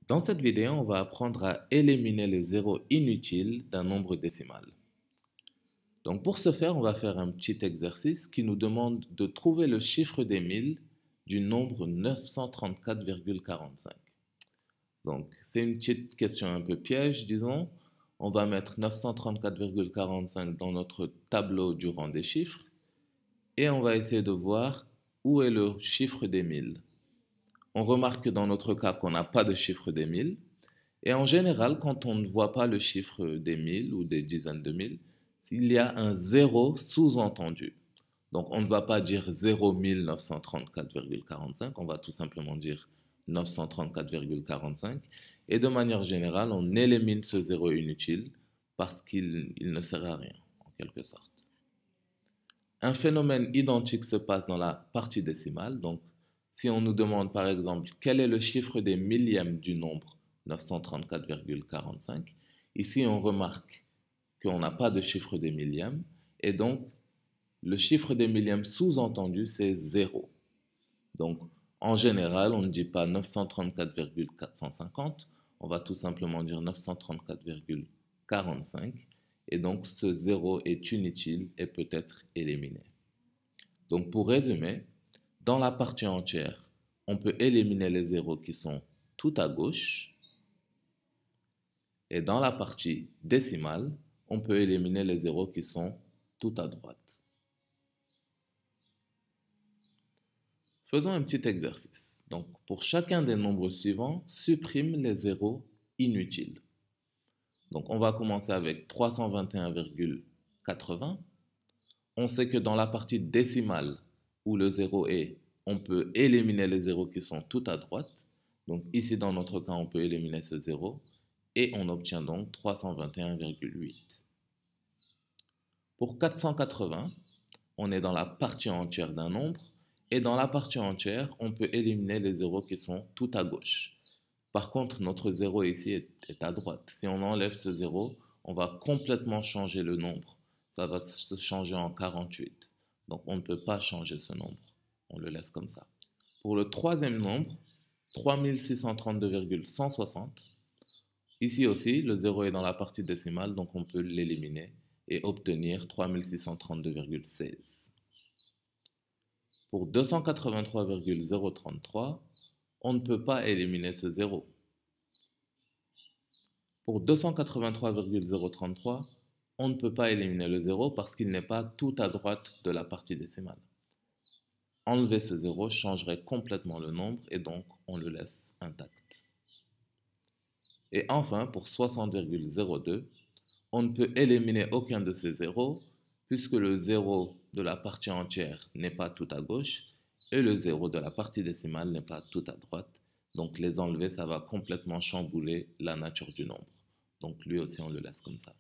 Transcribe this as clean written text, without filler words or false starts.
Dans cette vidéo, on va apprendre à éliminer les zéros inutiles d'un nombre décimal. Donc pour ce faire, on va faire un petit exercice qui nous demande de trouver le chiffre des 1000 du nombre 934,45. Donc c'est une petite question un peu piège, disons. On va mettre 934,45 dans notre tableau du rang des chiffres et on va essayer de voir où est le chiffre des 1000. On remarque dans notre cas qu'on n'a pas de chiffre des 1000. Et en général, quand on ne voit pas le chiffre des 1000 ou des dizaines de mille, il y a un zéro sous-entendu. Donc on ne va pas dire 0 934,45, on va tout simplement dire 934,45. Et de manière générale, on élimine ce zéro inutile parce qu'il ne sert à rien, en quelque sorte. Un phénomène identique se passe dans la partie décimale. Donc si on nous demande par exemple quel est le chiffre des millièmes du nombre 934,45, ici on remarque qu'on n'a pas de chiffre des millièmes et donc le chiffre des millièmes sous-entendu c'est 0. Donc en général on ne dit pas 934,450, on va tout simplement dire 934,45 et donc ce 0 est inutile et peut être éliminé. Donc pour résumer, dans la partie entière, on peut éliminer les zéros qui sont tout à gauche. Et dans la partie décimale, on peut éliminer les zéros qui sont tout à droite. Faisons un petit exercice. Donc pour chacun des nombres suivants, supprime les zéros inutiles. Donc on va commencer avec 321,80. On sait que dans la partie décimale, où le 0 est, on peut éliminer les zéros qui sont tout à droite. Donc ici, dans notre cas, on peut éliminer ce 0 et on obtient donc 321,8. Pour 480, on est dans la partie entière d'un nombre et dans la partie entière, on peut éliminer les zéros qui sont tout à gauche. Par contre, notre 0 ici est à droite. Si on enlève ce 0, on va complètement changer le nombre. Ça va se changer en 48. Donc on ne peut pas changer ce nombre. On le laisse comme ça. Pour le troisième nombre, 3632,160, ici aussi, le 0 est dans la partie décimale, donc on peut l'éliminer et obtenir 3632,16. Pour 283,033, on ne peut pas éliminer ce 0. Pour 283,033, on ne peut pas éliminer le 0 parce qu'il n'est pas tout à droite de la partie décimale. Enlever ce 0 changerait complètement le nombre et donc on le laisse intact. Et enfin, pour 60,02, on ne peut éliminer aucun de ces zéros puisque le 0 de la partie entière n'est pas tout à gauche et le 0 de la partie décimale n'est pas tout à droite. Donc les enlever, ça va complètement chambouler la nature du nombre. Donc lui aussi, on le laisse comme ça.